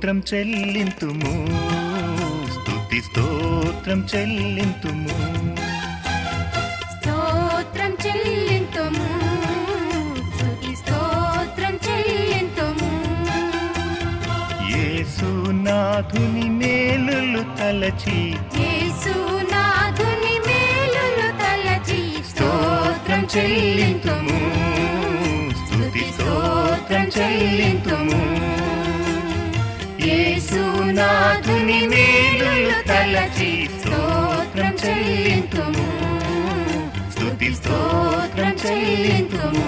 స్తోత్రం చెల్లింతుము, స్తుతి స్తోత్రం చెల్లింతుము. స్తోత్రం చెల్లింతుము, స్తుతి స్తోత్రం చెల్లింతుము. యేసునాథుని మేలులు తలచి, యేసునాథుని మేలులు తలచి స్తోత్రం చెల్లింతుము, స్తుతి స్తోత్రం చెల్లింతుము. యేసునాథుని మేలులు తలచి స్తోత్రం చెల్లింతుము, స్తుతి స్తోత్రం చెల్లింతుము.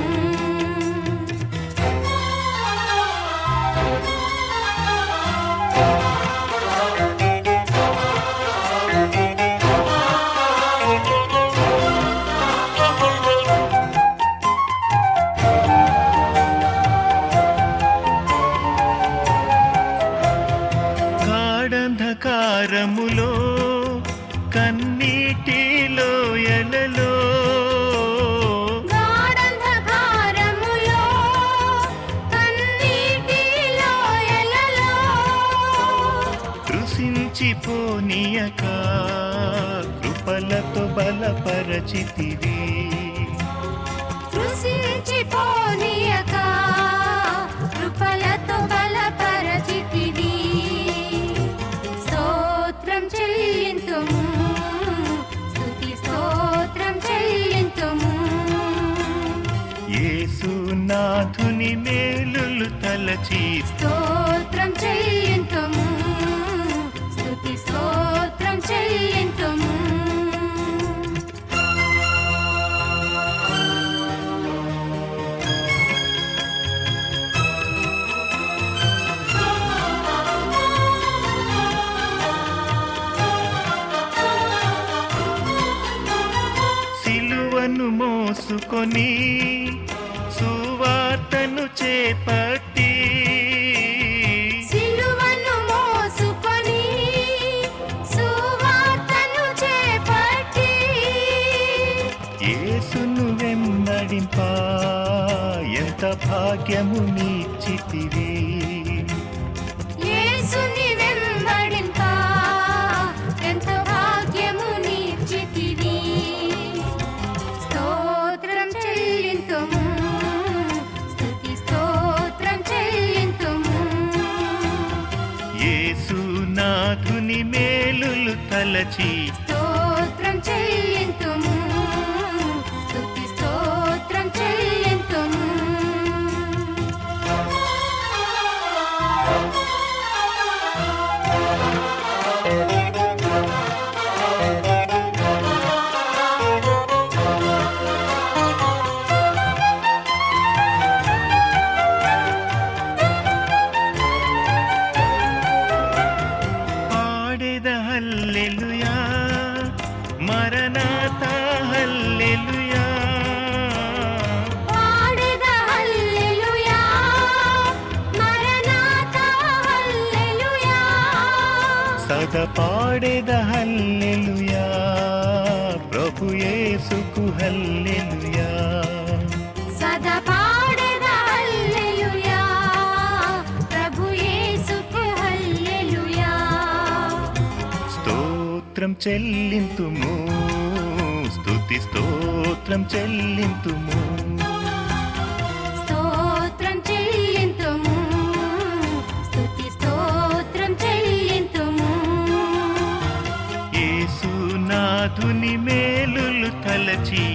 గాఢంధకారములో కన్నీటిలో ఎలలో, గాఢంధకారములో కన్నీటిలో ఎలలో, కృషించిపోనీయక కృపలతో బలపరచితివి. కృషించిపోనీయక కృపలతో బలపరచితివి. స్తోత్రం చెల్లింతుము, స్తుతి స్తోత్రం చెల్లింతుము. యేసునాథుని మేలులు తలచి, స్తోత్రం చెల్లింతుము, స్తుతి స్తోత్రం చెల్లింతుము. సిలువను మోసుకొని సువార్తను చేపట్టి, సిలువను మోసుకొని సువార్తను చేపట్టి, యేసును వెంబడింప ఎంత భాగ్యము నీచితివి. యేసుని వెంబడింప ఎంత భాగ్యము నీచితివి. స్తోత్రం చెల్లింతుము, స్తుతి స్తోత్రం చెల్లింతుము. యేసునాథుని మేలులు తలచి, స్తోత్రం చెల్లింతుము, స్తుతి స్తోత్రం చెల్లింతుము. పాడెద హల్లెలూయా, మరణాతా హల్లెలూయా. పాడెద హల్లెలూయా, మరణాతా హల్లెలూయా. సదా పాడెద హల్లెలూయా, ప్రభు యేసుకు హల్లెలూయా. సదా పాడెద హల్లెలూయా, ప్రభు యేసుకు హల్లెలూయా. స్తోత్రం చెల్లింతుము, స్తుతి స్తోత్రం చెల్లింతుము. స్తోత్రం చెల్లింతుము, స్తుతి స్తోత్రం చెల్లింతుము. యేసునాథుని మేలులు తలచి,